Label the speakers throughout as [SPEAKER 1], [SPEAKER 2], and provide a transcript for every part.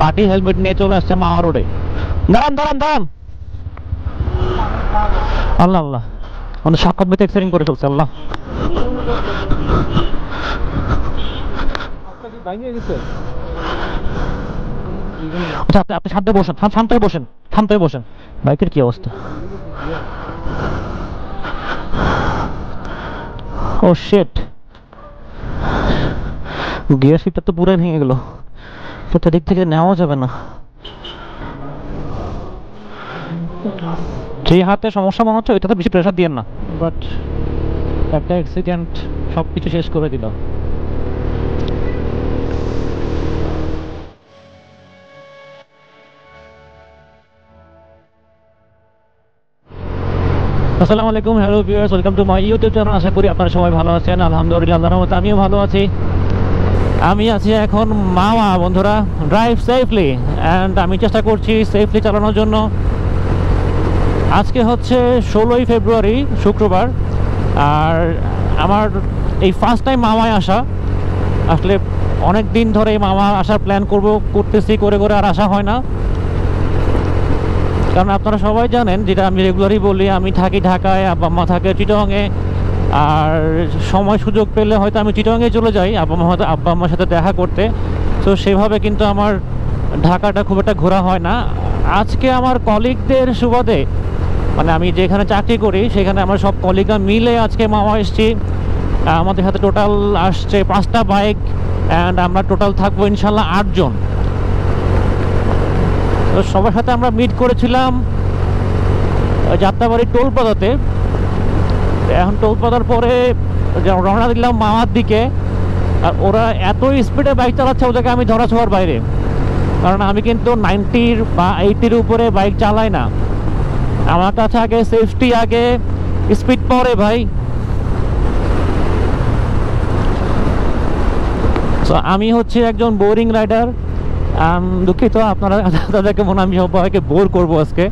[SPEAKER 1] Party helmet নিয়ে চলে আসছে মাওয়া রোডে। দাঁড়ান দাঁড়ান দাঁড়ান, আল্লাহ আল্লাহ, আমাদের সাক্ষাৎ বেতে এক্সিডেন্ট করে ফেলছে। আল্লাহ, আচ্ছা আপনি আপনি শান্ত বসেন, শান্ত হয়ে বসেন, শান্ত হয়ে বসেন। বাইকের কি অবস্থা? ও শিট, গিয়ার শিটটা তো পুরাই ভেঙে গেল, তো দিক থেকে নেওয়া যাবে না। যে হাতে সমস্যা মনে হচ্ছে ওইটাতে বেশি প্রেশার দিয়েন না, বাট একটা অ্যাক্সিডেন্ট সব কিছু শেষ করে দিল। আসসালামু আলাইকুম, hello viewers, welcome to my YouTube channel. আশা করি আপনারা সবাই ভালো আছেন। আলহামদুলিল্লাহ, আল্লাহর রহমতে আমিও ভালো আছি। আমি আছি এখন মাওয়া বন্ধুরা। ড্রাইভ সেফলি, অ্যান্ড আমি চেষ্টা করছি সেফলি চালানোর জন্য। আজকে হচ্ছে 16ই ফেব্রুয়ারি, শুক্রবার। আর আমার এই ফার্স্ট টাইম মাওয়ায় আসা। আসলে অনেক দিন ধরে মাওয়া আসার প্ল্যান করতেছি, করে আর আসা হয় না। কারণ আপনারা সবাই জানেন, যেটা আমি রেগুলারই বলি, আমি থাকি ঢাকায়, আব্বা মা থাকে চিটংয়ে। আর সময় সুযোগ পেলে হয়তো আমি চিটংয়ে চলে যাই আব্বা আম্মার সাথে দেখা করতে। তো সেভাবে কিন্তু আমার ঢাকাটা খুব একটা ঘোরা হয় না। আজকে আমার কলিগদের সুবাদে, মানে আমি যেখানে চাকরি করি সেখানে আমার সব কলিগরা মিলে আজকে মাওয়া এসছি। আমাদের সাথে টোটাল আসছে 5টা বাইক, অ্যান্ড আমরা টোটাল থাকবো ইনশাল্লাহ 8 জন। তো সবার সাথে আমরা মিট করেছিলাম যাত্রাবাড়ি টোল প্লাজাতে। এখন টোল প্লাজার পরে রওনা দিলাম মাওয়ার দিকে। আর ওরা এত স্পিডে বাইক চালাচ্ছে, ওদেরকে আমি ধরা ছোঁয়ার বাইরে। কারণ আমি কিন্তু 90 বা 80-র উপরে বাইক চালাই না। আমার কাছে আগে সেফটি, আগে স্পিড পরে ভাই। তো আমি হচ্ছে একজন বোরিং রাইডার। দুঃখিত, আপনারা তাদেরকে মনে আমি সবাইকে বোর করবো আজকে।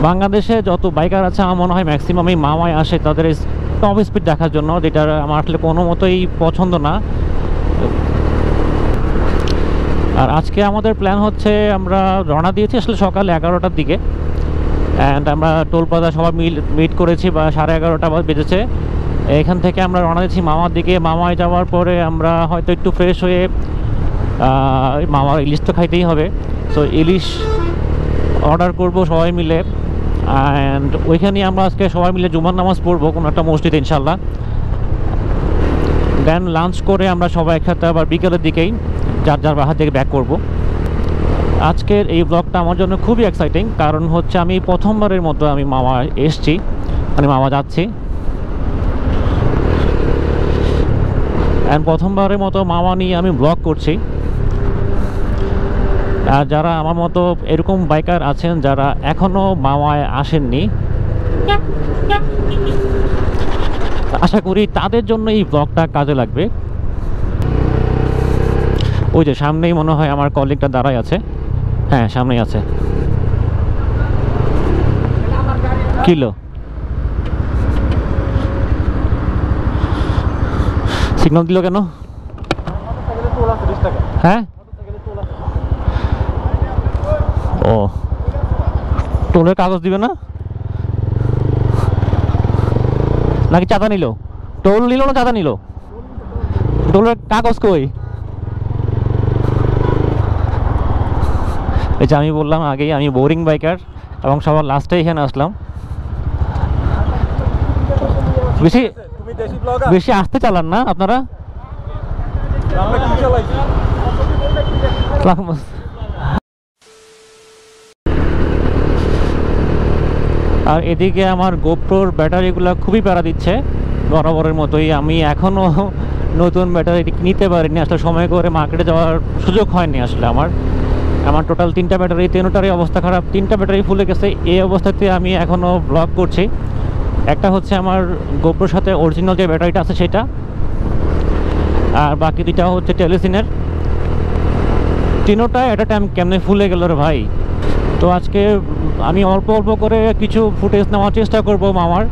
[SPEAKER 1] বাংলাদেশে যত বাইকার আছে আমার মনে হয় ম্যাক্সিমামই মাওয়ায় আসে তাদের টপ স্পিড দেখার জন্য, যেটা আমার আসলে কোনো মতোই পছন্দ না। আর আজকে আমাদের প্ল্যান হচ্ছে, আমরা রওনা দিয়েছি আসলে সকাল 11টার দিকে, অ্যান্ড আমরা টোল প্লাজা সবাই মিট করেছি বা 11:30 বেজেছে। এখান থেকে আমরা রওনা দিয়েছি মাওয়ার দিকে। মাওয়ায় যাওয়ার পরে আমরা হয়তো একটু ফ্রেশ হয়ে, মামার ইলিশ তো খাইতেই হবে, তো ইলিশ অর্ডার করব সবাই মিলে। অ্যান্ড ওইখানে আমরা আজকে সবাই মিলে জুমার নামাজ পড়বো কোনো একটা মসজিদে ইনশাল্লাহ। দেন লাঞ্চ করে আমরা সবাই একসাথে আবার বিকেলের দিকেই যার যার বাসা থেকে ব্যাক করব। আজকের এই ব্লগটা আমার জন্য খুবই এক্সাইটিং, কারণ হচ্ছে আমি প্রথমবারের মতো আমি মামা এসছি, মানে মামা যাচ্ছি। অ্যান্ড প্রথমবারের মতো মামা নিয়ে আমি ব্লগ করছি। আর যারা আমার মতো এরকম বাইকার আছেন যারা এখনও মাওয়ায় আসেননি, আশা করি তাদের জন্য এই ব্লগটা কাজে লাগবে। ওই যে সামনেই মনে হয় আমার কলিগটা দাঁড়ায় আছে। হ্যাঁ, সামনেই আছে। কিলো সিগন্যাল দিল কেন? হ্যাঁ, ও টোলের কাগজ দিবে না নাকি চাঁদা নিল? টোল নিল না চাঁদা নিল? টোলের কাগজ কই? এই যে আমি বললাম আগেই, আমি বোরিং বাইকার এবং সবার লাস্টে এখানে আসলাম। বেশি বেশি আসতে চালান না আপনারা? আর এদিকে আমার গোপ্রোর ব্যাটারিগুলো খুবই প্যারা দিচ্ছে বরাবরের মতোই। আমি এখনও নতুন ব্যাটারি নিতে পারিনি, আসলে সময় করে মার্কেটে যাওয়ার সুযোগ হয়নি। আসলে আমার টোটাল 3টা ব্যাটারি, 3টারই অবস্থা খারাপ। 3টা ব্যাটারি ফুলে গেছে। এই অবস্থাতে আমি এখনও ব্লগ করছি। একটা হচ্ছে আমার গোপ্রোর সাথে অরিজিনাল যে ব্যাটারিটা আছে সেটা, আর বাকি 2টা হচ্ছে টেলিসিনের। 3টা এট আ টাইম কেমনে ফুলে গেল রে ভাই। তো আজকে আমি অল্প অল্প করে কিছু ফুটেজ নেওয়ার চেষ্টা করব মামার।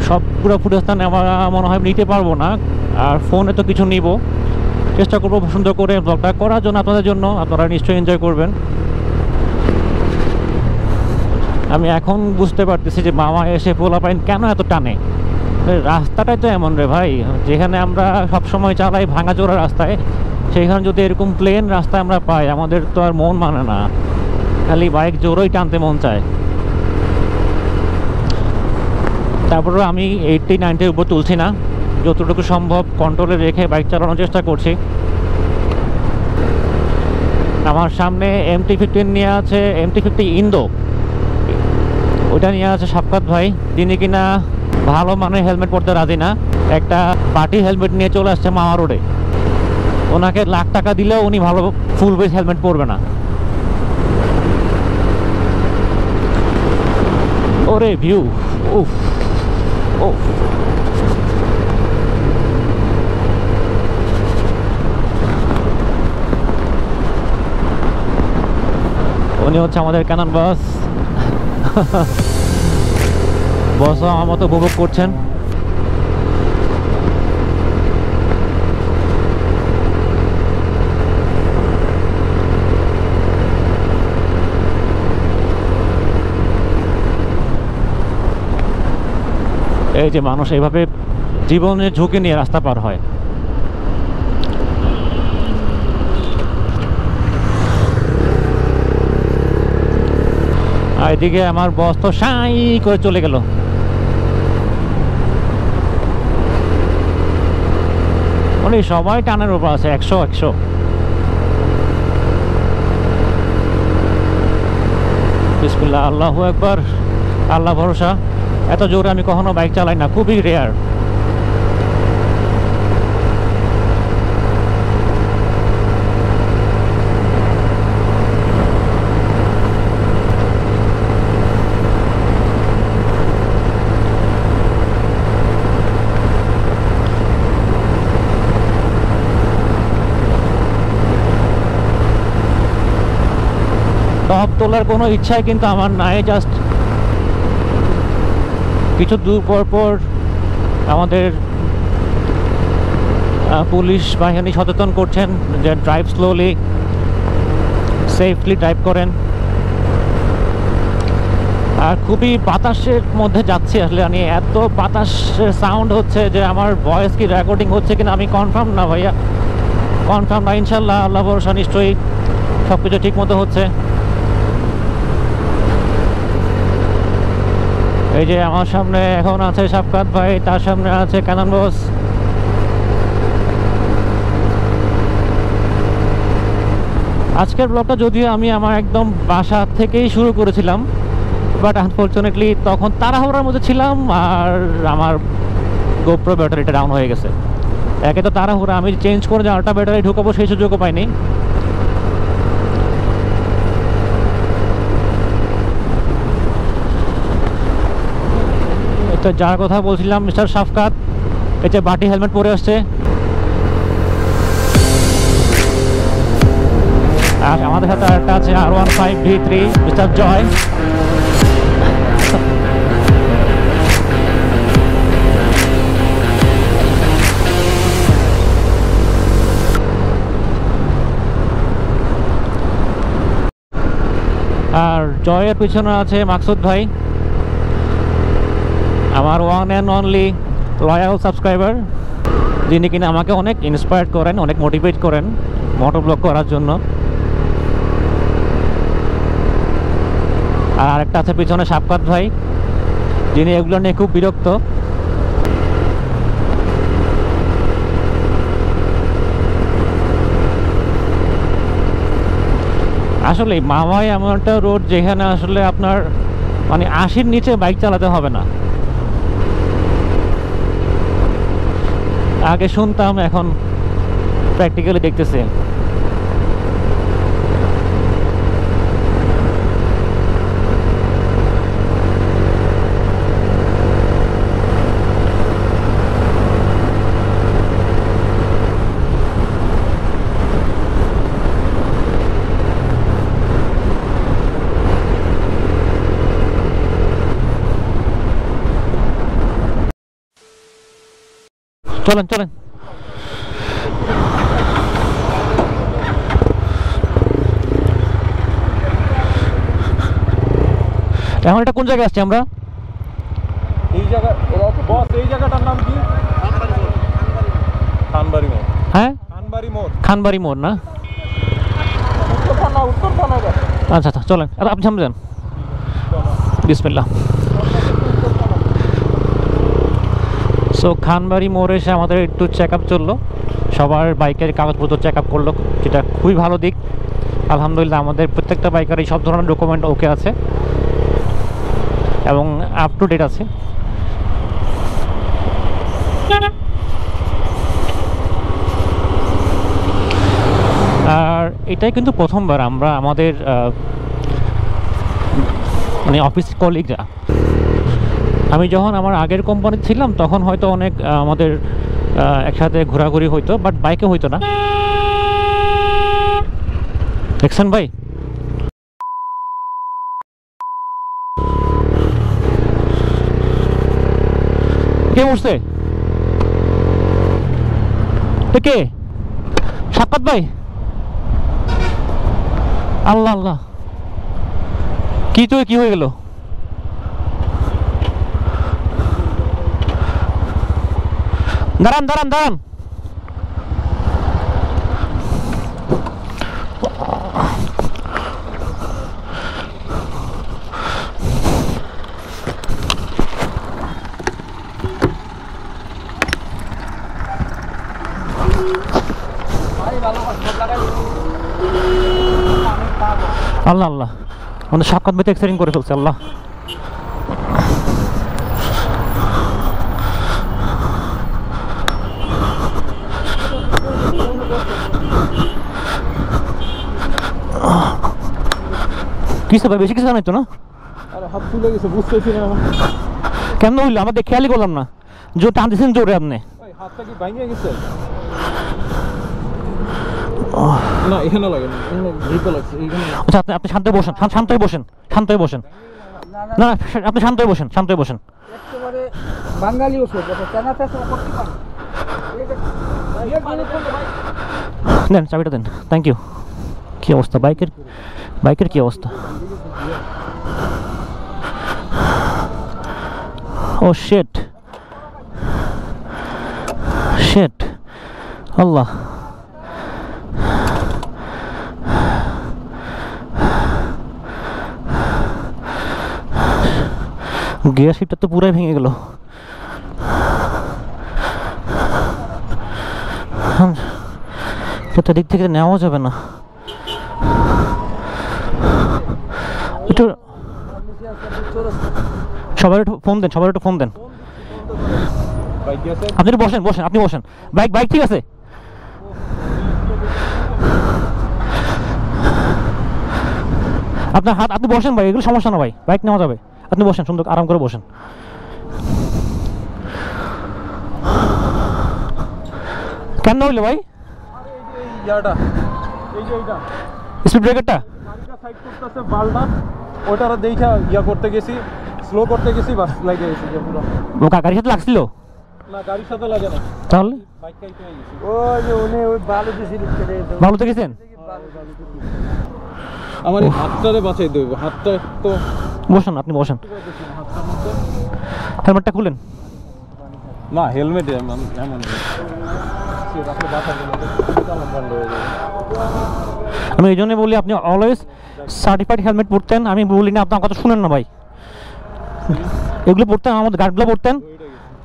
[SPEAKER 1] সব পুরো ফুটেজটা নেওয়া মনে হয় নিতে পারবো না, আর ফোনে তো কিছু নিব। চেষ্টা করবো সুন্দর করে ব্লগটা করার জন্য আপনাদের জন্য, আপনারা নিশ্চয়ই এনজয় করবেন। আমি এখন বুঝতে পারতেছি যে মামা এসে পোলাপাইন কেন এত টানে। রাস্তাটাই তো এমন রে ভাই, যেখানে আমরা সবসময় চালাই ভাঙাচোরা রাস্তায়, সেইখানে যদি এরকম প্লেন রাস্তায় আমরা পাই, আমাদের তো আর মন মানে না, খালি বাইক জোরই টানতে মন চায়। তারপরে আমি 80-90-এর উপর তুলছি না, যতটুকু সম্ভব কন্ট্রোলে রেখে বাইক চালানোর চেষ্টা করছি। আমার সামনে MT-15 নিয়ে আছে, MT-50 ইন্দো, ওইটা নিয়ে আছে সাফকাত ভাই, তিনি কিনা ভালো মানের হেলমেট পরতে রাজি না, একটা পার্টি হেলমেট নিয়ে চলে আসছে মামা রোডে। ওনাকে লাখ টাকা দিলেও উনি ভালো ফুল বেস হেলমেট পরবে না। ওরে ভিউ, উফ উফ। উনি হচ্ছে আমাদের ক্যানন বস। বসও আমার মতো উপভোগ করছেন। এই যে মানুষ এইভাবে জীবনের ঝুঁকি নিয়ে রাস্তা পার হয়। আর এদিকে আমার বস তো সাই করে চলে গেল। উনি সবাই টানের উপর আছে, 100-100। বিসমিল্লাহ, আল্লাহু আকবার, আল্লাহ ভরসা। এত জোরে আমি কখনো বাইক চালাই না, খুবই রেয়ার। টপ তোলার কোনো ইচ্ছাই কিন্তু আমার নাই, জাস্ট কিছু দূর পর পর আমাদের পুলিশ বাহিনী সচেতন করছেন যে ড্রাইভ স্লোলি, সেফলি ড্রাইভ করেন। আর খুবই বাতাসের মধ্যে যাচ্ছি আসলে, আমি এত বাতাসের সাউন্ড হচ্ছে যে আমার ভয়েস কি রেকর্ডিং হচ্ছে কিনা আমি কনফার্ম না ভাইয়া, কনফার্ম না। ইনশাল্লাহ, আল্লাহ ভরসা, নিশ্চয়ই সব কিছু ঠিক মতো হচ্ছে। এই যে আমার সামনে এখন আছে সাফকাত ভাই, তার সামনে আছে ক্যানন বস। আজকের ব্লগটা যদিও আমি আমার একদম বাসা থেকেই শুরু করেছিলাম, বাট আনফর্চুনেটলি তখন তাড়াহুড়ার মধ্যে ছিলাম আর আমার গোপ্রো ব্যাটারিটা ডাউন হয়ে গেছে। একে তো তাড়াহুড়া, আমি চেঞ্জ করে যে আরেকটা ব্যাটারি ঢুকাবো সেই সুযোগও পাইনি। তো যার কথা বলছিলাম মিস্টার সাফকাত, এই যে বাটি হেলমেট পরে আসছে। আর আমাদের সাথে আরেকটা আছে R15 V3 মিস্টার জয়। আর জয়ের পিছনে আছে মাকসুদ ভাই, আমার one and only loyal subscriber, যিনি কিনা আমাকে অনেক ইন্সপায়ার করেন, অনেক মোটিভেট করেন মোটর ব্লগ করার জন্য। আর আরেকটা আছে পিছনে সাফকাত ভাই, যিনি এগুলো নিয়ে খুব বিরক্ত। আসলে মামাই এমন একটা রোড যেখানে আসলে আপনার মানে 80-র নিচে বাইক চালাতে হবে না। আগে শুনতাম, এখন প্র্যাকটিক্যালি দেখতেছি। চলেন চলেন। এখন এটা কোন জায়গায় আসছি আমরা?
[SPEAKER 2] এই জায়গা বস, এই জায়গাটার নাম কি? খানবাড়ি মোড়।
[SPEAKER 1] হ্যাঁ,
[SPEAKER 2] খানবাড়ি মোড়।
[SPEAKER 1] খানবাড়ি মোড় না?
[SPEAKER 2] উত্তর থানা।
[SPEAKER 1] আচ্ছা আচ্ছা, চলেন। আপনি সামনে যান। বিসমিল্লাহ। সো খানবাড়ি মোড়ে এসে আমাদের একটু চেক আপ চললো, সবার বাইকের কাগজপত্র চেক আপ করলো, যেটা খুবই ভালো দিক। আলহামদুলিল্লাহ আমাদের প্রত্যেকটা বাইকের এই সব ধরনের ডকুমেন্ট ওকে আছে এবং আপ টু ডেট আছে। আর এটাই কিন্তু প্রথমবার আমরা আমাদের মানে অফিস কলিগরা, আমি যখন আমার আগের কোম্পানিতে ছিলাম তখন হয়তো অনেক আমাদের একসাথে ঘোরাঘুরি হইতো, বাট বাইকে হইতো না। দেখছেন ভাই, কে উঠছে? কে? সাক্ষাৎ ভাই? আল্লাহ আল্লাহ, কি তো কি হয়ে গেল? দাঁড়ান দাঁড়ান দাঁড়ান, আল্লাহ আল্লাহ, আমাদের সাক্ষাৎ ভাই এক্সিডেন্ট করে ফেলছে। আল্লাহ, কিছু ভাই বেশি কিছু জানাইতো না?
[SPEAKER 2] আরে হাত ফুলে গেছে, বুঝতেছি না এখন
[SPEAKER 1] কেমন হইলো, আমাদের খেয়ালই করলাম না। জোর টান দিয়েছেন জোরে আপনি?
[SPEAKER 2] হাতটা কি ভাঙিয়ে গেছে? না এখানে লাগে না, এখানে ভিতরে লাগছে এইখানে।
[SPEAKER 1] আচ্ছা, আপনি শান্ত বসেন, শান্ত হয়ে বসেন, শান্ত হয়ে বসেন। না না, আপনি শান্ত হয়ে বসেন, শান্ত হয়ে বসেন।
[SPEAKER 3] একেবারে বাঙালি ওষুধ, চেনা চেষ্টা করতে পারেন।
[SPEAKER 1] দেন চাবিটা দেন, থ্যাংক ইউ। কী অবস্থা বাইকের? বাইকের কী অবস্থা? ও শিট শিট, আল্লাহ। গিয়ার শিটটা তো পুরাই ভেঙে গেল। সেটা দিক থেকে নেওয়া যাবে না। একটু সবার একটু ফোন দেন, সবার একটু ফোন দেন। আপনি একটু বসেন, বসেন, আপনি বসেন। বাইক বাইক ঠিক আছে? আপনার হাত, আপনি বসেন ভাই, এগুলো সমস্যা না ভাই, বাইক নেওয়া যাবে। আপনি বসেন, সুন্দর আরাম করে বসেন। কেন হইলো ভাই? স্পিড ব্রেকারটা
[SPEAKER 2] বালটা ওটা দেখা ইয়া করতে গেছি, স্লো করতে গেছি, বাস লাগে গেছি পুরো।
[SPEAKER 1] গাড়ির সাথে লাগছিল
[SPEAKER 2] না? গাড়ির সাথে লাগে না,
[SPEAKER 1] তাহলে
[SPEAKER 2] বাইকটাই পেয়ে গেছি।
[SPEAKER 3] ওই যে উনি ওই বালু দিছি লিখতে
[SPEAKER 1] ভালোতে গেছেন?
[SPEAKER 2] আমার এই হাতটারে বাঁচাই দেব, হাতটা তো।
[SPEAKER 1] বসেন, আপনি বসেন। হেলমেটটা খুলেন।
[SPEAKER 2] না হেলমেট এমন
[SPEAKER 1] আমি এই জন্যই বলি আপনি অলওয়েজ সার্টিফাইড হেলমেট পরতেন। আমি বলি না, আপনার কথা শুনেন না ভাই। এগুলো পড়তেন, আমাদের গার্ডগুলো পড়তেন।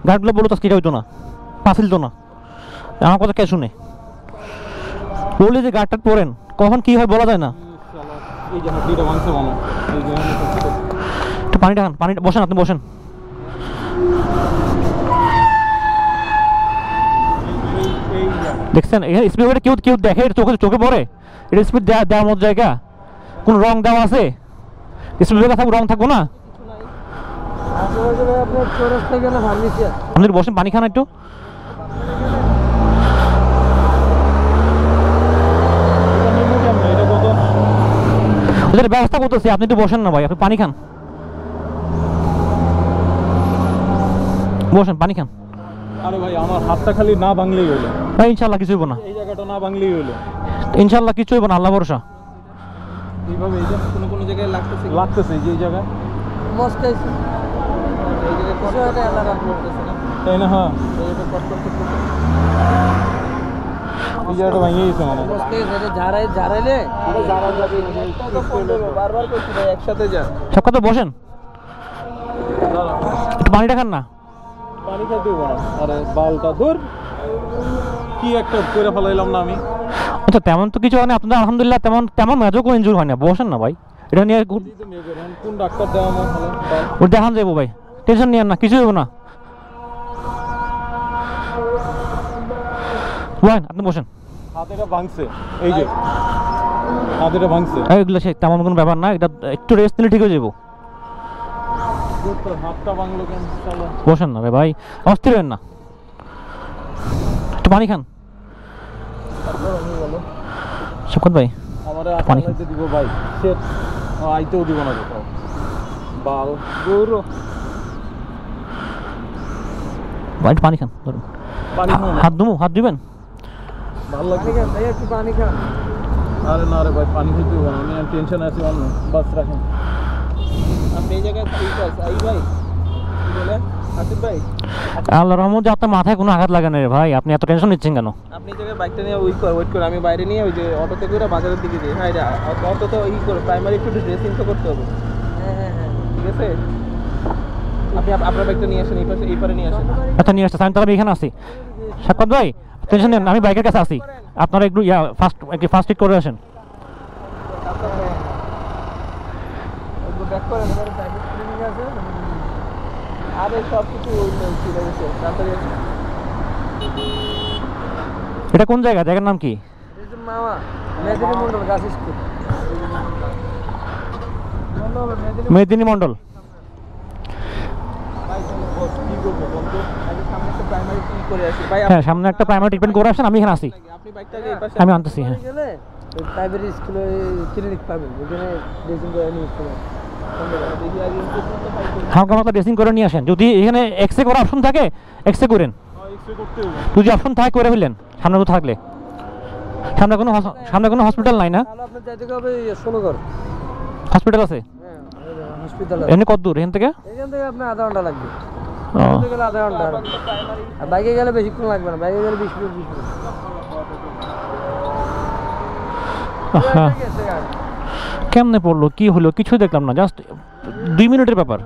[SPEAKER 1] গার্ডগুলো বলো তো কি হইতো না, পাফিলতো না। আমার কথা কে শুনে? বলি যে গার্ডটা পরেন, কখন কি হয় বলা যায় না।
[SPEAKER 2] এই যে হাতটা ভাঙছে মনে, এই যে
[SPEAKER 1] একটু পানিটা খান, পানিটা। বসেন, আপনি বসেন। দেখছেন এখানে স্পিড ব্রেকার কেউ কেউ দেখে, চোখে চোখে পড়ে? এটা স্পিড দেওয়ার মতো জায়গা? কোন রং দেওয়া আছে? স্পিড ব্রেকার থাকবে, রং থাকবো না?
[SPEAKER 3] আপনার চৌরাস্তা গেলে ভাঙিছে।
[SPEAKER 1] আপনি বসেন, পানি খান একটু। ওদের ব্যবস্থা করতেছি, আপনি একটু বসেন না ভাই, আপনি পানি খান। বসেন, পানি খান।
[SPEAKER 2] আরে ভাই আমার হাতটা খালি না ভাঙলেই হলো।
[SPEAKER 1] ভাই ইনশাল্লাহ কিছু হইব না,
[SPEAKER 2] এই জায়গাটা না ভাঙলেই হলো।
[SPEAKER 1] ইনশাল্লাহ কিছু হইব না, আল্লাহ ভরসা।
[SPEAKER 2] এইভাবে এই যে কোনো জায়গায় লাগতেছে এই যে এই জায়গায়
[SPEAKER 3] বসতে এই যে কিছু একটা এলাকা করতেছে না
[SPEAKER 2] তাই না? হ্যাঁ,
[SPEAKER 3] এই যে কষ্ট করতে
[SPEAKER 2] এই জায়গাটা ভেঙে গেছে মানে।
[SPEAKER 3] বসতে এটা জারাইলে
[SPEAKER 2] যারা যাবে
[SPEAKER 3] বারবার কইছি ভাই একসাথে যা
[SPEAKER 1] সব কথা বসেন, একটু পানিটা খান না।
[SPEAKER 2] পানি খাই দেবো না। আরে বালটা দূর, কি একটা করে ফেলাইলাম না আমি।
[SPEAKER 1] আচ্ছা তেমন তো কিছু হয় না আপনাদের, আলহামদুলিল্লাহ তেমন মেজর কোনো ইনজুর হয় না। বসেন না ভাই, এটা নিয়ে
[SPEAKER 2] কোন ডাক্তার দেওয়া ভালো?
[SPEAKER 1] ওর দেখান যাবো ভাই, টেনশন নিয়েন না, কিছু হইব না। বলেন, আপনি বসেন।
[SPEAKER 2] হাতেটা ভাঙছে, এই যে হাতেটা ভাঙছে।
[SPEAKER 1] এগুলো সে তেমন কোনো ব্যাপার না, এটা একটু রেস্ট নিলে ঠিক হয়ে যাবো।
[SPEAKER 2] হাতটা ভাঙলো কেন? চলো
[SPEAKER 1] বসেন না রে ভাই, অস্থির হবেন না, একটু পানি খান। শকত ভাই
[SPEAKER 2] আমার
[SPEAKER 1] পানি
[SPEAKER 2] আইতে দিব ভাই, সেট আইতেও দিব না কোথাও। বাল গৌর
[SPEAKER 1] ভাই, একটু পানি খান, ধরুন।
[SPEAKER 2] পানি খাও না।
[SPEAKER 1] হাত দিবেন।
[SPEAKER 2] ভালো লাগছে।
[SPEAKER 3] পানি খান ভাই, একটু পানি খান।
[SPEAKER 2] আরে না রে ভাই, পানি খেতে দিব না, আমি টেনশন আছি অন্য। বাস রাখেন।
[SPEAKER 3] আপনি এই জায়গায় ঠিক আছে আই ভাই, কি বলে আসিফ ভাই?
[SPEAKER 1] আল্লাহর রহমতে আপনার মাথায় কোনো আঘাত লাগে না রে ভাই, আপনি এত টেনশন নিচ্ছেন কেন?
[SPEAKER 3] আপনি এই জায়গায় বাইকটা নিয়ে ওয়েট করে আমি বাইরে নিয়ে ওই যে অটোতে করে বাজারের দিকে যাই। হ্যাঁ, অটো তো করে প্রাইমারি একটু ড্রেসিং তো করতে হবে। হ্যাঁ, ঠিক আছে। আপনি আপনার বাইকটা নিয়ে আসেন, এই পারে নিয়ে আসেন।
[SPEAKER 1] আচ্ছা নিয়ে আসতে, আমি তাহলে এখানে আসি। শকত ভাই টেনশন নেন, আমি বাইকের কাছে আসি, আপনারা একটু ফার্স্ট এড করে আসেন।
[SPEAKER 3] ব্যাক করেন, এবারে প্রাইভেট ক্লিনিক আছে। আরে সব কিছু ঠিক আছে, তাড়াতাড়ি আসেন।
[SPEAKER 1] এটা কোন জায়গা, জায়গার নাম কি?
[SPEAKER 3] মামা মেদিনী মন্ডল গাছ স্কুল।
[SPEAKER 1] মেদিনী মন্ডল।
[SPEAKER 2] কি করবো বন্ধু?
[SPEAKER 3] সামনে একটা প্রাইমারি ক্লিনিক করে আসি ভাই।
[SPEAKER 1] হ্যাঁ, সামনে একটা প্রাইমারি ট্রিটমেন্ট করে আসেন, আমি এখানে আসি।
[SPEAKER 3] আপনি বাইকটাকে এই পাশে
[SPEAKER 1] আমি আনতেছি। হ্যাঁ,
[SPEAKER 3] গেলে ওই প্রাইমারি স্কুলে ক্লিনিক পাবেন, ওখানে ড্রেসিং করে নিয়ে আসতে পারেন। দেখি আগে
[SPEAKER 1] হালকা মাথা ড্রেসিং করে নিয়ে আসেন। যদি এখানে এক্সরে করার অপশন থাকে এক্সরে করেন,
[SPEAKER 2] এক্সরে করতে হবে।
[SPEAKER 1] যদি অপশন থাকে করে ফেললেন, সামনে তো থাকলে। সামনে কোনো হসপিটাল নাই না?
[SPEAKER 3] তাহলে আপনার যাইতে হবে ষোলগড়।
[SPEAKER 1] হসপিটাল আছে?
[SPEAKER 3] হ্যাঁ, হসপিটাল আছে।
[SPEAKER 1] এমনি কত দূর এখান থেকে?
[SPEAKER 3] এখান থেকে আপনার আধা ঘন্টা লাগবে।
[SPEAKER 1] ও,
[SPEAKER 3] এখান থেকে গেলে আধা ঘন্টা। আর বাইকে গেলে বেশিক্ষণ লাগবে না, বাইকে গেলে 20 মিনিট।
[SPEAKER 1] আহা, কেমনে পড়লো, কি হলো, কিছুই দেখলাম না, জাস্ট 2 মিনিটের ব্যাপার।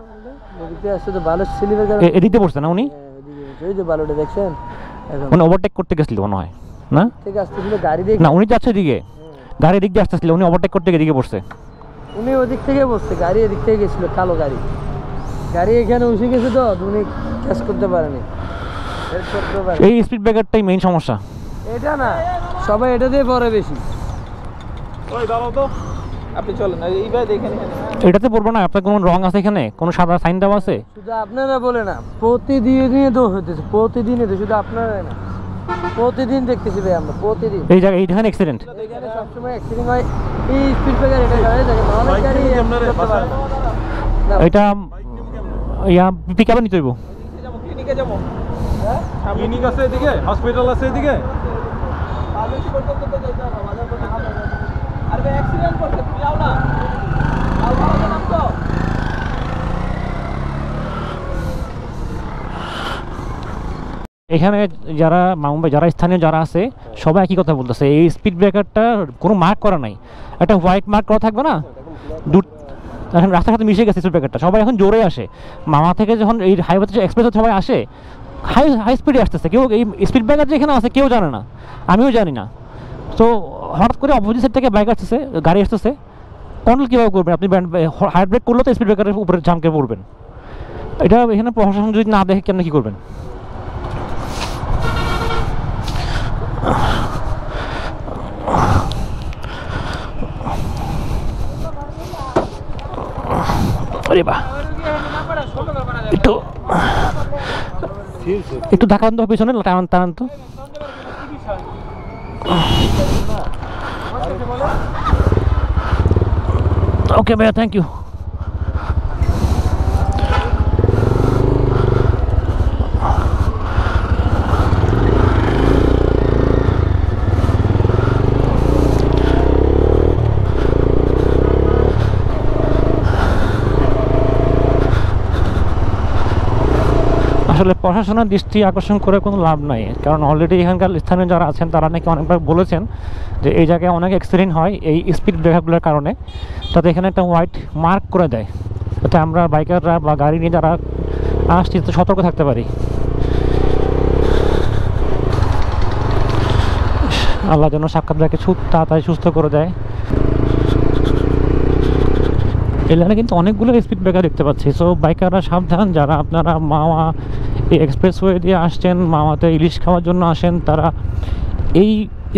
[SPEAKER 3] নদীতে আসছে তো বালুর স্লিপের কারণে।
[SPEAKER 1] এদিকে পড়ছে না উনি?
[SPEAKER 3] ওই যে বালুটা দেখছেন, এখন
[SPEAKER 1] উনি ওভারটেক করতে গেছিল মনে হয় না?
[SPEAKER 3] থেকে আসতেছিল গাড়ি দেখে।
[SPEAKER 1] না, উনি যাচ্ছে এদিকে, গাড়ি এদিক দিয়ে আসতেছিল, উনি ওভারটেক করতে গিয়ে এদিকে পড়ছে।
[SPEAKER 3] উনি ওদিক থেকে বসছে, গাড়ি এদিক থেকে গেছিল, কালো গাড়ি। গাড়ি এখানে উঠে গেছে তো উনি ক্যাচ করতে পারেনি।
[SPEAKER 1] এই স্পিড ব্রেকারটাই মেইন সমস্যা।
[SPEAKER 3] এটা না, সবাই এটা দিয়ে পড়ে বেশি।
[SPEAKER 2] ওই দাঁড়াও তো,
[SPEAKER 3] আপনি চলেন এইবার দেখেন।
[SPEAKER 1] এটাতে পড়বো না, আপনার কোনো রং আছে এখানে, কোনো সাদা সাইন দেওয়া আছে?
[SPEAKER 3] শুধু আপনারা বলে না, প্রতিদিনই তো হইতেছে, প্রতিদিনই তো, শুধু আপনারাই না, প্রতিদিন দেখতেছি ভাই আমরা, প্রতিদিন।
[SPEAKER 1] এই জায়গায় এইখানে অ্যাক্সিডেন্ট।
[SPEAKER 3] এখানে সবসময় অ্যাক্সিডেন্ট হয় এই স্পিড ব্রেকার এটা গাড়ি থাকে, নাহলে
[SPEAKER 2] বাইক
[SPEAKER 3] গাড়ি
[SPEAKER 2] নিয়ে কেমনে রে,
[SPEAKER 3] করতে পারে না। না,
[SPEAKER 1] এটা ইয়া পিকআপে নিতে হইব।
[SPEAKER 3] ক্লিনিকে যাবো। হ্যাঁ,
[SPEAKER 2] ক্লিনিক আছে এদিকে, হসপিটাল আছে এদিকে।
[SPEAKER 3] ফার্মেসি করতে তো যাইতে হবে, বাজার করতে হবে। আর ভাই অ্যাক্সিডেন্ট করতে তুমি যাও না, যাও বাজার নাম তো।
[SPEAKER 1] এখানে যারা মামুন যারা স্থানীয় যারা আছে সবাই একই কথা বলতেছে, এই স্পিড ব্রেকারটা কোনো মার্ক করা নাই, একটা হোয়াইট মার্ক করা থাকবে না, এখন রাস্তার সাথে মিশে গেছে স্পিড ব্রেকারটা, সবাই এখন জোরে আসে। মামা থেকে যখন এই হাইওয়ে এক্সপ্রেসে সবাই আসে হাই স্পিডে আসতেছে, কেউ এই স্পিড ব্রেকার যে এখানে আছে কেউ জানে না, আমিও জানি না। তো হঠাৎ করে অপোজিট সাইড থেকে বাইক আসতেছে, গাড়ি আসতেছে, কন্ট্রোল কীভাবে করবেন আপনি? হার্ড ব্রেক করলেও তো স্পিড ব্রেকারের উপরে ঝামকে পড়বেন। এটা এখানে প্রশাসন যদি না দেখে কেমন কী করবেন? আরে বাহ, একটু ধাক্কা তো পিছনে টানান তো। ওকে ভাইয়া, থ্যাংক ইউ। আসলে প্রশাসনের দৃষ্টি আকর্ষণ করে কোনো লাভ নাই, কারণ অলরেডি এখানকার স্থানীয় যারা আছেন তারা নাকি অনেকবার বলেছেন যে এই জায়গায় অনেক অ্যাক্সিডেন্ট হয় এই স্পিড ব্রেকারগুলোর কারণে, তাতে এখানে একটা হোয়াইট মার্ক করে দেয়, যাতে আমরা বাইকাররা বা গাড়ি নিয়ে যারা আসছি তো সতর্ক থাকতে পারি। আল্লাহ যেন সাক্ষাৎ ভাইকে তাড়াতাড়ি সুস্থ করে দেয়। এই লাইনে কিন্তু অনেকগুলো স্পিড ব্রেকার দেখতে পাচ্ছি, সো বাইকাররা সাবধান, যারা আপনারা মাওয়া এই এক্সপ্রেসওয়ে দিয়ে আসছেন, মাওয়াতে ইলিশ খাওয়ার জন্য আসেন, তারা এই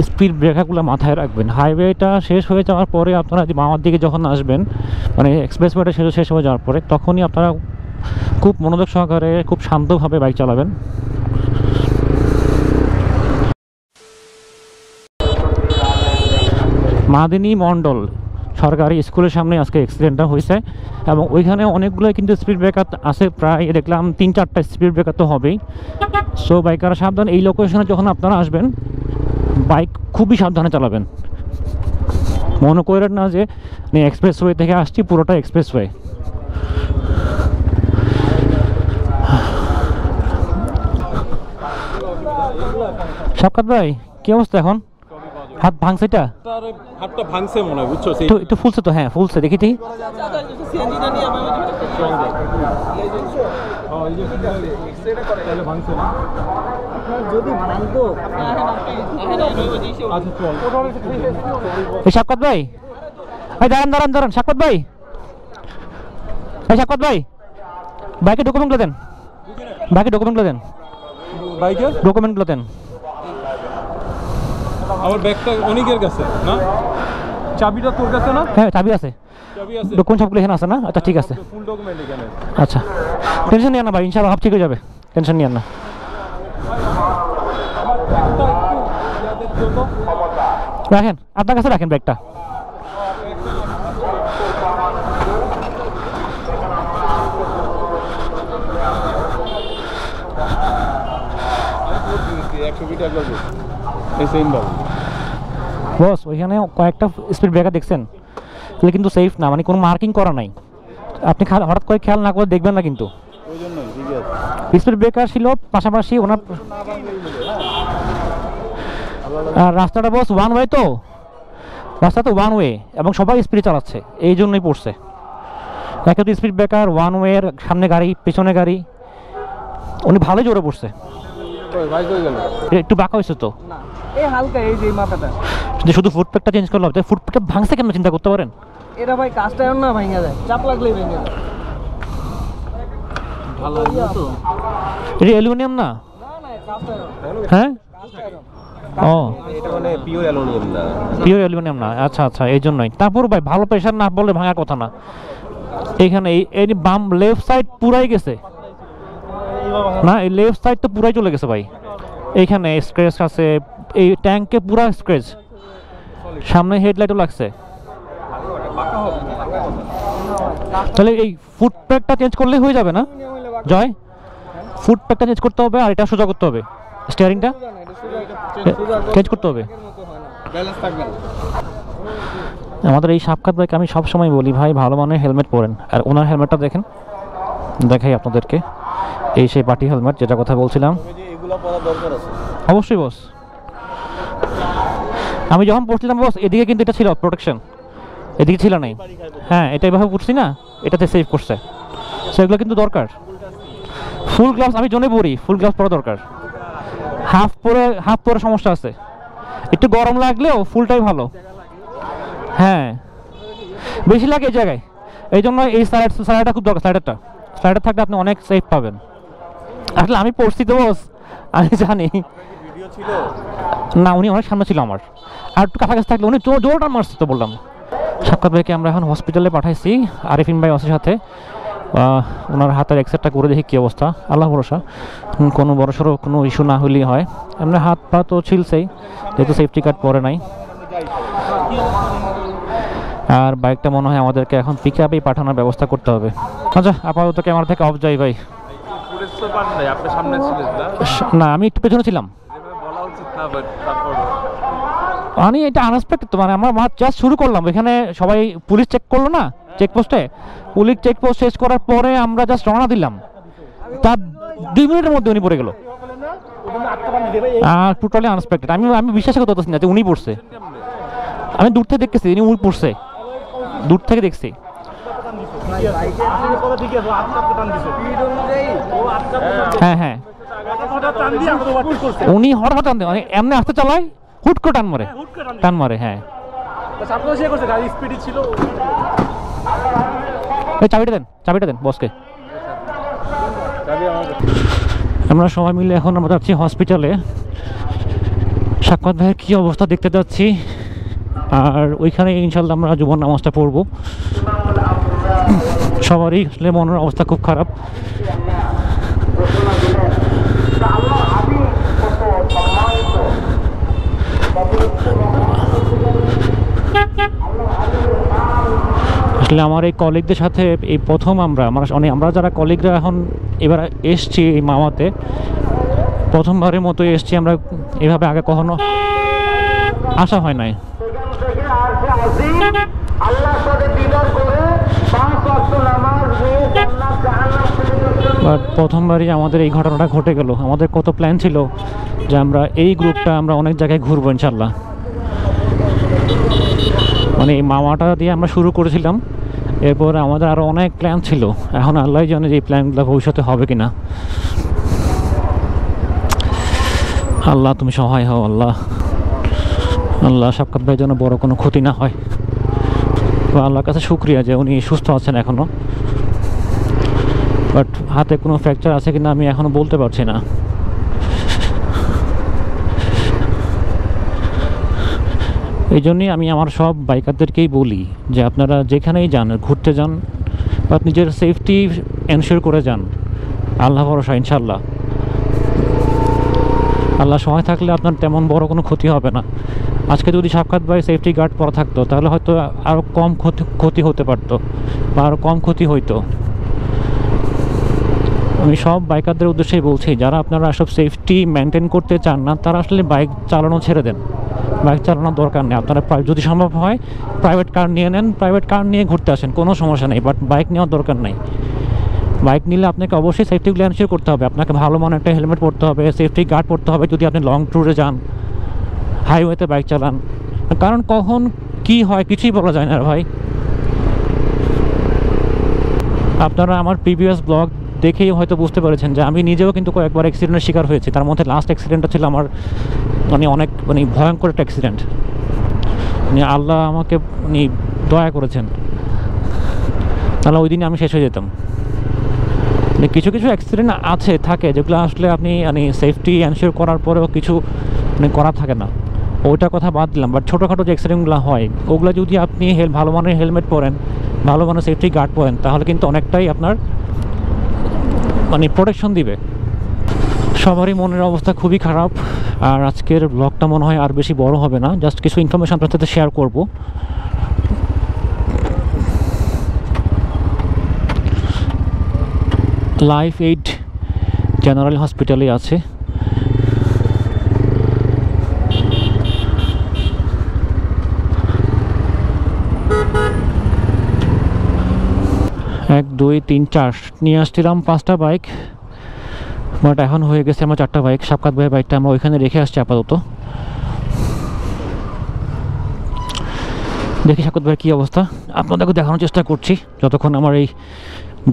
[SPEAKER 1] স্পিড ব্রেকারগুলো মাথায় রাখবেন। হাইওয়েটা শেষ হয়ে যাওয়ার পরে আপনারা মাওয়ার দিকে যখন আসবেন, মানে এক্সপ্রেসওয়েটা শেষ হয়ে যাওয়ার পরে, তখনই আপনারা খুব মনোযোগ সহকারে খুব শান্তভাবে বাইক চালাবেন। মাদিনী মণ্ডল সরকারি স্কুলের সামনে আজকে অ্যাক্সিডেন্টটা হয়েছে, এবং ওইখানে অনেকগুলো কিন্তু স্পিড ব্রেকার আছে, প্রায় দেখলাম 3-4টা স্পিড ব্রেকার তো হবেই। সো বাইকাররা সাবধান, এই লোকেশনে যখন আপনারা আসবেন বাইক খুবই সাবধানে চালাবেন। মনে করেন না যে এক্সপ্রেসওয়ে থেকে আসছি, পুরোটা এক্সপ্রেসওয়ে। সাক্ষাৎ ভাই কি অবস্থা এখন? হাত ভাঙছে? এটা
[SPEAKER 2] হাতটা ভাঙছে মনে হয়, বুঝছো?
[SPEAKER 1] একটু ফুলছে তো, হ্যাঁ ফুলছে, দেখি দেখি। এই সাক্ষাৎ ভাই, এই দাঁড়ান দাঁড়ান দাঁড়ান, সাক্ষাৎ ভাই, এই সাক্ষাৎ ভাই, বাইকের ডকুমেন্টগুলো দেন, বাইকের ডকুমেন্টগুলো দেন,
[SPEAKER 2] বাইকের
[SPEAKER 1] ডকুমেন্টগুলো দেন।
[SPEAKER 2] আমার ব্যাগটা অনেকের কাছে না, চাবিটা তোর কাছে না?
[SPEAKER 1] হ্যাঁ চাবি আছে,
[SPEAKER 2] চাবি আছে,
[SPEAKER 1] ডকুমেন্ট সবগুলো এখানে আছে না? আচ্ছা ঠিক আছে,
[SPEAKER 2] ফুল ডকুমেন্ট এখানে।
[SPEAKER 1] আচ্ছা টেনশন নিয়েন না ভাই, ইনশাআল্লাহ সব ঠিক হয়ে যাবে, টেনশন নিয়েন না। রাখেন আপনার কাছে, রাখেন ব্যাগটা। বস ওইখানে কয়েকটা স্পিড ব্রেকার দেখছেন, তাহলে কিন্তু সেফ না, মানে কোনো মার্কিং করা নাই, আপনি হঠাৎ করে খেয়াল না করে দেখবেন না কিন্তু। স্পিড ব্রেকার ছিল পাশাপাশি ওনার রাস্তাটা বস ওয়ান ওয়ে, তো রাস্তা তো ওয়ান ওয়ে এবং সবাই স্পিডে চালাচ্ছে, এই জন্যই পড়ছে। একে তো স্পিড ব্রেকার, ওয়ান ওয়ের, সামনে গাড়ি পেছনে গাড়ি, উনি ভালোই জোরে পড়ছে। একটু বাঁকা হয়েছে তো, শুধু ফুটপ্যাকটা চেঞ্জ করলাম, ফুটপ্যাকটা ভাঙছে কেন চিন্তা করতে পারেন?
[SPEAKER 3] এটা ভাই কাজটা এমন না ভাঙা যায়, চাপ লাগলেই ভেঙে যায়। ভালো তো
[SPEAKER 1] এটা অ্যালুমিনিয়াম না? হ্যাঁ ও
[SPEAKER 2] এটা মানে পিওর অ্যালুমিনিয়াম না,
[SPEAKER 1] পিওর অ্যালুমিনিয়াম না, আচ্ছা আচ্ছা, এই জন্যই। তারপর ভাই ভালো প্রেশার না বললে ভাঙার কথা না। এইখানে এই বাম লেফট সাইড পুরাই গেছে না, এই লেফট সাইড তো পুরাই চলে গেছে ভাই। এইখানে স্ক্র্যাচ আছে, এই ট্যাঙ্কে পুরা স্ক্র্যাচ, সামনে হেডলাইটও লাগছে। তাহলে এই ফুটপ্যাকটা চেঞ্জ করলেই হয়ে যাবে না জয়? ফুটপ্যাকটা চেঞ্জ করতে হবে আর এটা সোজা করতে হবে, স্টিয়ারিংটা চেঞ্জ করতে হবে। আমাদের এই সাক্ষাৎ ভাইকে আমি সবসময় বলি ভাই ভালো মানের হেলমেট পরেন, আর ওনার হেলমেটটা দেখেন, দেখাই আপনাদেরকে, এই সেই পার্টি হেলমেট যেটা কথা বলছিলাম। অবশ্যই বস, আমি যখন পড়ছিলাম বস এদিকে কিন্তু এটা ছিল প্রোটেকশন, এদিকে ছিল নাই। হ্যাঁ এটা এভাবে পড়ছি না, এটাতে সেভ করছে, সেগুলো কিন্তু দরকার। ফুল গ্লাভস আমি জন্য পরি, ফুল গ্লাভস পরা দরকার। হাফ পরে সমস্যা আছে, একটু গরম লাগলেও ফুলটাই ভালো। হ্যাঁ বেশি লাগে এই জায়গায়, এই জন্য এই স্লাইডারটা খুব দরকার। স্লাইডার থাকলে আপনি অনেক সেফ পাবেন। আসলে আমি পড়ছি তো বস, আমি জানি না, উনি অনেক সামনে ছিল আমার, আর একটু কাছাকাছি থাকলে উনি জোরটা মারছে তো বললাম। সাক্ষাৎ ভাইকে আমরা এখন হসপিটালে পাঠাইছি আরিফিন ভাই ওসির সাথে, ওনার হাতের এক্সরেটা করে দেখি কী অবস্থা, আল্লাহ ভরসা কোনো বড়সড় কোনো ইস্যু না হলেই হয়। এমনি হাত পা তো ছিলছেই, যেহেতু সেফটি কার্ড পরে নাই। আর বাইকটা মনে হয় আমাদেরকে এখন পিক আপেই পাঠানোর ব্যবস্থা করতে হবে। আচ্ছা আপাতত ক্যামেরা থেকে অফ যাই ভাই। না আমি একটু পেছনে ছিলাম, আমি এটা আনএক্সপেক্টেড তো, মানে আমার জাস্ট শুরু করলাম, এখানে সবাই পুলিশ চেক করলো না চেকপোস্টে, পুলিশ চেকপোস্ট শেষ করার পরে আমরা জাস্ট রওনা দিলাম, তার 2 মিনিটের মধ্যে উনি পড়ে গেল। Totally unexpected. আমি বিশ্বাস করতে পারছি না যে উনি পড়ছে। আমি দূর থেকে দেখতেছি উনি পড়ছে, দূর থেকে দেখছি। হ্যাঁ হ্যাঁ, উনি হঠাৎ টান দেয়, এমনি আসতে চালায়, হুট করে টান মারে। হ্যাঁ, চাবিটা দেন বসকে। আমরা সবাই মিলে এখন আমরা যাচ্ছি হসপিটালে। সাক্কাত ভাইয়ের কী অবস্থা দেখতে যাচ্ছি, আর ওইখানে ইনশাল্লাহ আমরা জুমার নামাজটা পড়বো। সবারই আসলে মনের অবস্থা খুব খারাপ। আসলে আমার এই কলিগদের সাথে এই প্রথম আমরা যারা কলিগরা এখন এবার এসছি এই মামাতে, প্রথমবারের মতো এসছি আমরা। এভাবে আগে কখনো আসা হয় নাই। বাট প্রথমবারই আমাদের এই ঘটনাটা ঘটে গেল। আমাদের কত প্ল্যান ছিল যে আমরা এই গ্রুপটা আমরা অনেক জায়গায় ঘুরবো ইনশাল্লাহ। মানে এই মামাটা দিয়ে আমরা শুরু করেছিলাম, এরপর আমাদের আরও অনেক প্ল্যান ছিল। এখন আল্লাহ জানে যে এই প্ল্যানগুলো ভবিষ্যতে হবে কি না। আল্লাহ তুমি সহায় হও। আল্লাহ সাক্কাত ভাইয়ের জন্য বড় কোনো ক্ষতি না হয়। আল্লাহর কাছে শুকরিয়া যে উনি সুস্থ আছেন এখনও। বাট হাতে কোনো ফ্র্যাকচার আছে কিনা আমি এখনও বলতে পারছি না। এই জন্যই আমি আমার সব বাইকারদেরকেই বলি যে আপনারা যেখানেই যান, ঘুরতে যান, বা নিজের সেফটি এনশিওর করে যান। আল্লাহ ভরসা, ইনশাল্লাহ আল্লাহ সহায় থাকলে আপনার তেমন বড় কোনো ক্ষতি হবে না। আজকে যদি সাক্কাত ভাই সেফটি গার্ড পরা থাকতো তাহলে হয়তো আরও কম ক্ষতি হতে পারতো, বা আরও কম ক্ষতি হইতো। আমি সব বাইকারদের উদ্দেশ্যেই বলছি, যারা আপনারা সব সেফটি মেনটেন করতে চান না তারা আসলে বাইক চালানো ছেড়ে দেন। বাইক চালানোর দরকার নেই। আপনারা যদি সম্ভব হয় প্রাইভেট কার নিয়ে নেন, প্রাইভেট কার নিয়ে ঘুরতে আসেন, কোনো সমস্যা নেই। বাট বাইক নেওয়ার দরকার নেই। বাইক নিলে আপনাকে অবশ্যই সেফটিগুলো এনশিওর করতে হবে। আপনাকে ভালো মানের একটা হেলমেট পরতে হবে, সেফটি গার্ড পরতে হবে যদি আপনি লং ট্যুরে যান, হাইওয়েতে বাইক চালান। কারণ কখন কি হয় কিছুই বলা যায় না ভাই। আপনারা আমার প্রিভিয়াস ব্লগ দেখেই হয়তো বুঝতে পেরেছেন যে আমি নিজেও কিন্তু কয়েকবার অ্যাক্সিডেন্টের শিকার হয়েছি। তার মধ্যে লাস্ট অ্যাক্সিডেন্টটা ছিল আমার অনেক ভয়ঙ্কর একটা অ্যাক্সিডেন্ট। আল্লাহ আমাকে দয়া করেছেন, তাহলে ওই দিনে আমি শেষ হয়ে যেতাম। কিছু অ্যাক্সিডেন্ট থাকে যেগুলো আসলে আপনি সেফটি এনশিওর করার পরেও কিছু করার থাকে না, ওইটা কথা বাদ দিলাম। বাট ছোটোখাটো যে অ্যাক্সিডেন্টগুলো হয় ওগুলো যদি আপনি ভালো মানের হেলমেট পরেন, ভালো মানের সেফটি গার্ড পরেন, তাহলে কিন্তু অনেকটাই আপনার প্রোটেকশন দিবে। সবারই মনের অবস্থা খুবই খারাপ। আর আজকের ব্লগটা মনে হয় আর বেশি বড় হবে না, জাস্ট কিছু ইনফরমেশন আপনার সাথে শেয়ার করব। লাইফ এইড জেনারেল হসপিটালে আছে। এক, দুই, তিন, চার নিয়ে আসছিলাম 5টা বাইক, বাট এখন হয়ে গেছে আমার 4টা বাইক। সাক্কাত ভাইয়ের বাইকটা আমরা ওইখানে রেখে আসছি আপাতত। দেখি সাক্কাত ভাইয়ের কী অবস্থা, আপনাদেরকে দেখানোর চেষ্টা করছি যতক্ষণ আমার এই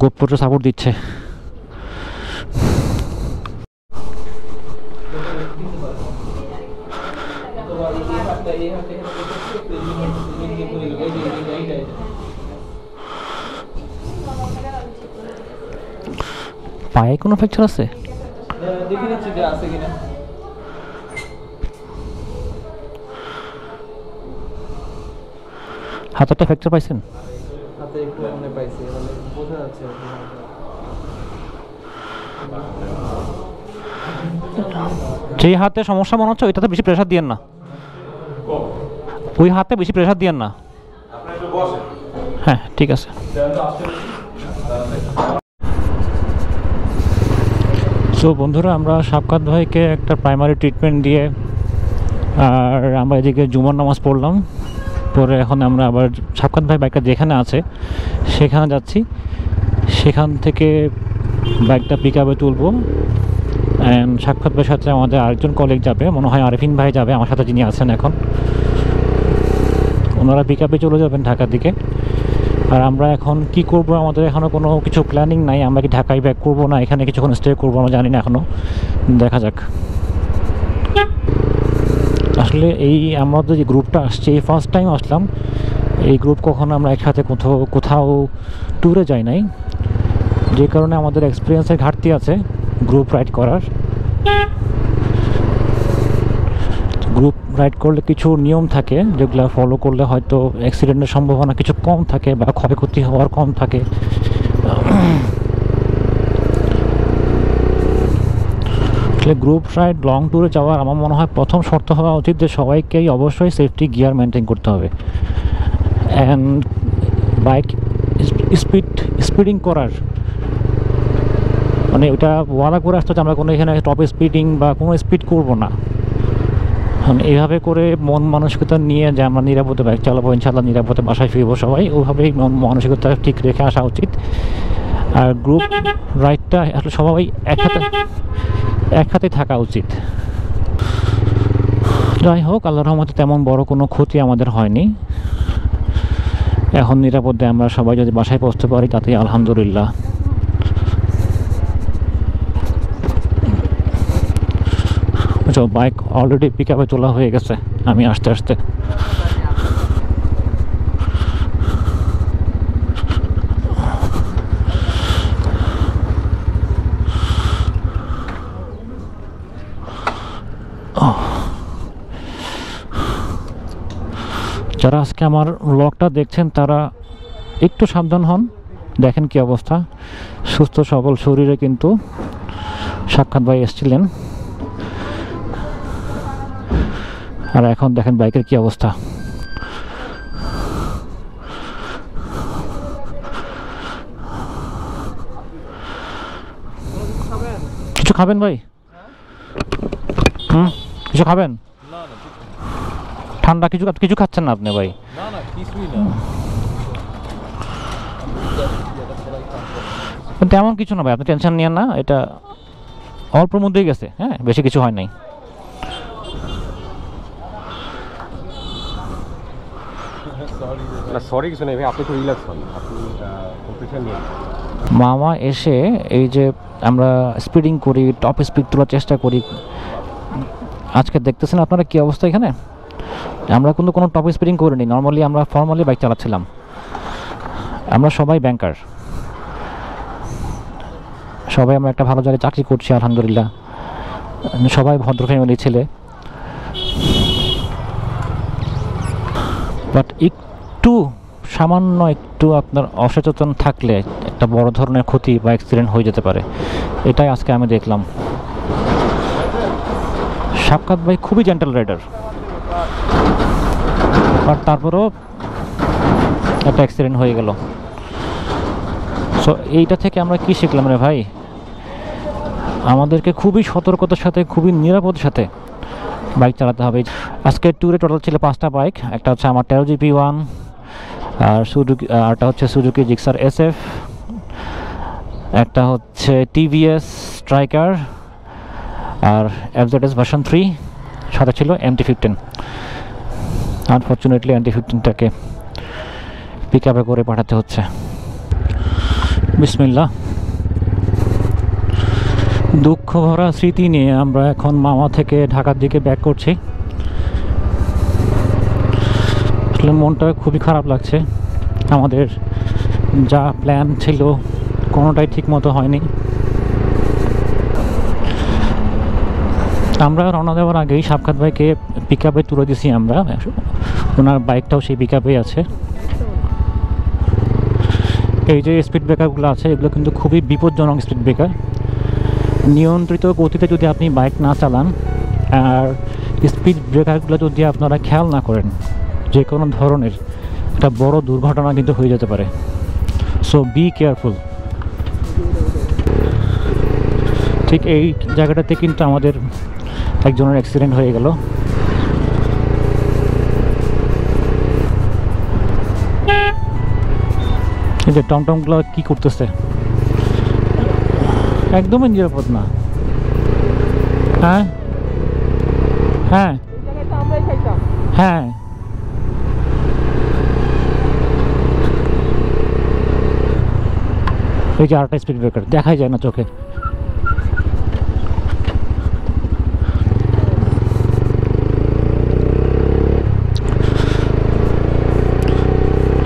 [SPEAKER 1] গোপ্রোটা সাপোর্ট দিচ্ছে। পায়ে কোনো ফ্র্যাকচার আছে?
[SPEAKER 3] দেখে নিচ্ছি যে আছে কিনা।
[SPEAKER 1] হাতেরটা ফ্র্যাকচার পাইছেন?
[SPEAKER 3] হাতে একটু পাইছি, বোঝা যাচ্ছে।
[SPEAKER 1] যে হাতে সমস্যা মনে হচ্ছে ওইটাতে বেশি প্রেশার দিয়েন না, ওই হাতে বেশি প্রেশার দিয়েন না। হ্যাঁ ঠিক আছে। সো বন্ধুরা, আমরা সাক্কাত ভাইকে একটা প্রাইমারি ট্রিটমেন্ট দিয়ে আর আমরা এদিকে জুমার নামাজ পড়লাম। পরে এখন আমরা আবার সাক্কাত ভাই বাইকটা যেখানে আছে সেখানে যাচ্ছি। সেখান থেকে বাইকটা পিক আপে তুলবো। অ্যান্ড সাক্ষাৎ ভাইয়ের সাথে আমাদের আরেকজন কলিগ যাবে, মনে হয় আরিফিন ভাই যাবে আমার সাথে, যিনি আছেন এখন। ওনারা পিক আপে চলে যাবেন ঢাকার দিকে। আর আমরা এখন কি করব, আমাদের এখনও কোনো কিছু প্ল্যানিং নাই। আমরা কি ঢাকায় ব্যাক করবো না এখানে কিছুক্ষণ স্টে করবো, আমরা জানি না এখনও, দেখা যাক। আসলে এই আমাদের যে গ্রুপটা আসছে, এই ফার্স্ট টাইম আসলাম। এই গ্রুপ কখনো আমরা একসাথে কোথাও ট্যুরে যাই নাই, যে কারণে আমাদের এক্সপিরিয়েন্সের ঘাটতি আছে গ্রুপ রাইড করার। গ্রুপ রাইড করলে কিছু নিয়ম থাকে যেগুলো ফলো করলে হয়তো অ্যাক্সিডেন্টের সম্ভাবনা কিছু কম থাকে বা ক্ষয়ক্ষতি হওয়ার কম থাকে। আসলে গ্রুপ রাইড লং ট্যুরে যাওয়ার আমার মনে হয় প্রথম শর্ত হওয়া উচিত যে সবাইকেই অবশ্যই সেফটি গিয়ার মেনটেন করতে হবে। অ্যান্ড বাইক স্পিডিং করার মানে ওটা ওয়াদা করে আসতো যে আমরা কোনো এখানে টপ স্পিডিং বা কোনো স্পিড করবো না। এইভাবে করে মন মানসিকতা নিয়ে যে আমরা নিরাপদে বাইক চালাবো, ইনশাল্লাহ নিরাপদে বাসায় ফিরবো সবাই, ওইভাবেই মন মানসিকতা ঠিক রেখে আসা উচিত। আর গ্রুপ রাইডটা আসলে সবাই একসাথে থাকা উচিত। যাই হোক, আল্লাহর রহমতে তেমন বড় কোনো ক্ষতি আমাদের হয়নি। এখন নিরাপদে আমরা সবাই যদি বাসায় পৌঁছতে পারি তাতেই আলহামদুলিল্লাহ। বাইক অলরেডি পিক আপে তোলা হয়ে গেছে আমি আস্তে আস্তে। যারা আজকে আমার ব্লগটা দেখছেন তারা একটু সাবধান হন। দেখেন কি অবস্থা, সুস্থ সবল শরীরে কিন্তু সাক্ষাৎ ভাই এসেছিলেন, আর এখন দেখেন বাইকের কি অবস্থা। কিছু খাবেন ভাই? কিছু খাবেন? ঠান্ডা কিছু খাচ্ছেন না আপনি ভাই? তেমন কিছু না ভাই, আপনি টেনশন নিয়েন না, এটা অল্পর মধ্যেই গেছে। হ্যাঁ, বেশি কিছু হয় নাই।
[SPEAKER 2] সরি কিছু নেই ভাই, আপনি একটু রিল্যাক্স হন, আপনি কম্পিটিশন নিয়ে।
[SPEAKER 1] মামা এসে এই যে আমরা স্পিডিং করি, টপ স্পিড তোলার চেষ্টা করি, আজকে দেখতেছেন আপনারা কি অবস্থা এখানে। আমরা কিন্তু কোনো টপ স্পিডিং করিনি, নর্মালি আমরা ফর্মালি বাইক চালাচ্ছিলাম। আমরা সবাই ব্যাংকার, সবাই আমরা একটা ভালো জায়গায় চাকরি করছি আলহামদুলিল্লাহ, সবাই ভদ্র ফ্যামিলি ছেলে। বাট একটু সামান্য একটু আপনার অসচেতন থাকলে একটা বড় ধরনের ক্ষতি বা অ্যাক্সিডেন্ট হয়ে যেতে পারে, এটাই আজকে আমি দেখলাম। সাক্ষাৎ ভাই খুবই জেন্টাল রাইডার, বাট তারপরেও একটা অ্যাক্সিডেন্ট হয়ে গেল। সো এইটা থেকে আমরা কি শিখলাম রে ভাই, আমাদেরকে খুবই সতর্কতার সাথে খুবই নিরাপদের সাথে বাইক চালাতে হবে। আজকের ট্যুরে টোটাল ছিল 5টা বাইক, একটা হচ্ছে আমার 13 GP1, আর আরটা হচ্ছে সুজুকি জিক্সার SF, একটা হচ্ছে TVS স্ট্রাইকার, আর FZS ভার্সন 3, সাথে ছিল MT-15। আনফর্চুনেটলি MT-15টাকে পিক আপে করে পাঠাতে হচ্ছে। বিসমিল্লাহ। দুঃখ ভরা স্মৃতি নিয়ে আমরা এখন মামা থেকে ঢাকার দিকে ব্যাক করছি। আসলে মনটা খুবই খারাপ লাগছে, আমাদের যা প্ল্যান ছিল কোনোটাই ঠিক মতো হয়নি। আমরা রওনা দেওয়ার আগেই সাক্ষাৎ ভাইকে পিক আপে তুলে দিছি আমরা, ওনার বাইকটাও সেই পিক আপেই আছে। এই যে স্পিড ব্রেকারগুলো আছে এগুলো কিন্তু খুবই বিপজ্জনক স্পিড ব্রেকার। নিয়ন্ত্রিত গতিতে যদি আপনি বাইক না চালান আর স্পিড ব্রেকারগুলো যদি আপনারা খেয়াল না করেন, যে কোনো ধরনের একটা বড় দুর্ঘটনা কিন্তু হয়ে যেতে পারে। So be careful. ঠিক এই জায়গাটাতে কিন্তু আমাদের একজনের অ্যাক্সিডেন্ট হয়ে গেল। এই যে টমটমগুলো কি করতেছে, একদমই নিরাপদ না। হ্যাঁ হ্যাঁ
[SPEAKER 3] এই জায়গায় তো আমরাই খাইতাম।
[SPEAKER 1] হ্যাঁ, এই যে আরেকটা স্পিড ব্রেকার দেখাই যায় না চোখে।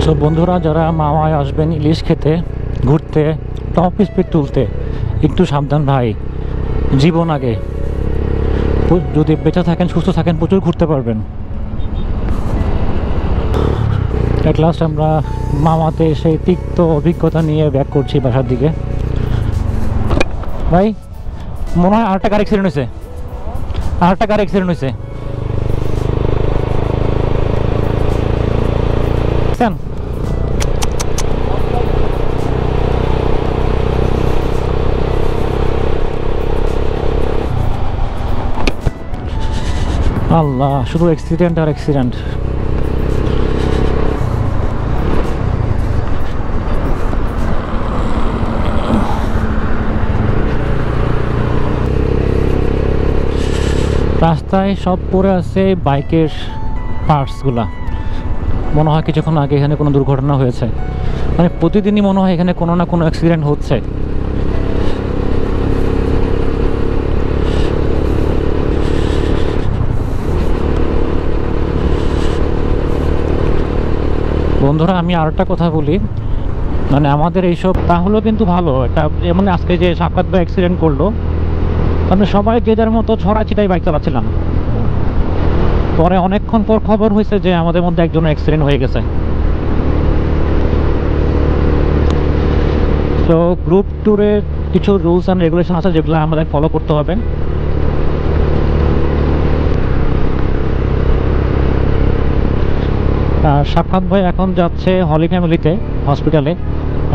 [SPEAKER 1] সব বন্ধুরা যারা মামায় আসবেন ইলিশ খেতে, ঘুরতে, টপ স্পিড তুলতে, একটু সাবধান ভাই, জীবন আগে। যদি বেঁচে থাকেন, সুস্থ থাকেন, প্রচুর ঘুরতে পারবেন। এট লাস্ট আমরা মামাতে সেই তিক্ত অভিজ্ঞতা নিয়ে ব্যাক করছি বাসার দিকে। ভাই মনে হয় আরেকটা কার অ্যাক্সিডেন্ট হয়েছে, আরেকটা কার অ্যাক্সিডেন্ট হয়েছে। বুঝছেন? আল্লাহ, শুধু অ্যাক্সিডেন্ট আর অ্যাক্সিডেন্ট। রাস্তায় সব পড়ে আছে বাইকের পার্টসগুলা। মনে হয় কিছুক্ষণ আগে এখানে কোনো দুর্ঘটনা হয়েছে। মানে প্রতিদিনই মনে হয় এখানে কোনো না কোনো অ্যাক্সিডেন্ট হচ্ছে। বন্ধুরা আমি আরেকটা কথা বলি, মানে আমাদের এইসব তাহলেও কিন্তু ভালো এটা, এমন আজকে যে সাক্ষাৎ বা অ্যাক্সিডেন্ট করলো, মানে সবাই যে যার মতো ছড়া ছিটাই বাইক চালাচ্ছিলাম। পরে অনেকক্ষণ পর খবর হয়েছে যে আমাদের মধ্যে একজনের অ্যাক্সিডেন্ট হয়ে গেছে। তো গ্রুপ ট্যুরে কিছু রুলস অ্যান্ড রেগুলেশন আছে যেগুলো আমাদের ফলো করতে হবে। সাক্ষাৎ ভাই এখন যাচ্ছে হলি ফ্যামিলিতে হসপিটালে,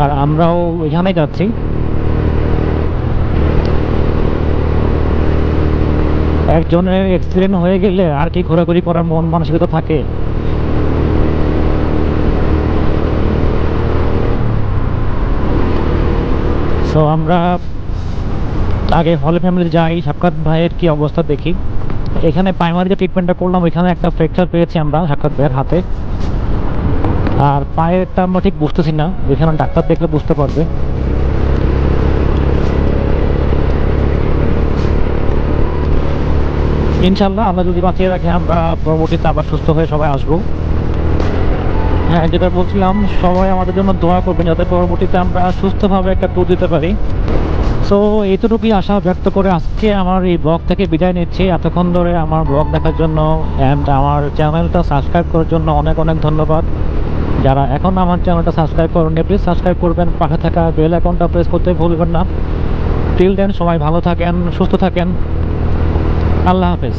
[SPEAKER 1] আর আমরাও এখানেই যাচ্ছি। একজনের অ্যাক্সিডেন্ট হয়ে গেলে আর কি ঘোরাঘুরি করার মন মানসিকতা থাকে? সো আমরা আগে হলি ফ্যামিলি যাই, সাক্ষাৎ ভাইয়ের কি অবস্থা দেখি। এখানে প্রাইমারি যে ট্রিটমেন্টটা করলাম ওইখানে একটা ফ্র্যাকচার পেয়েছি আমরা সাক্ষাৎ ভাইয়ের হাতে, আর পায়েরটা আমরা ঠিক বুঝতেছি না, যেখানে ডাক্তার দেখলে বুঝতে পারবে। ইনশাল্লাহ আল্লাহ যদি বাঁচিয়ে রাখে আমরা পরবর্তীতে আবার সুস্থ হয়ে সবাই আসবো। হ্যাঁ, যেটা বলছিলাম, সবাই আমাদের জন্য দোয়া করবেন যাতে পরবর্তীতে আমরা সুস্থভাবে একটা ট্যুর দিতে পারি। সো এইটুকুই আশা ব্যক্ত করে আজকে আমার এই ব্লগ থেকে বিদায় নিচ্ছি। এতক্ষণ ধরে আমার ব্লগ দেখার জন্য অ্যান্ড আমার চ্যানেলটা সাবস্ক্রাইব করার জন্য অনেক অনেক ধন্যবাদ। যারা এখন আমার চ্যানেলটা সাবস্ক্রাইব করেননি প্লিজ সাবস্ক্রাইব করবেন, পাশে থাকা বেল আইকনটা প্রেস করতে ভুলবেন না। টিল দেন সবাই ভালো থাকেন, সুস্থ থাকেন। আল্লাহ হাফেজ।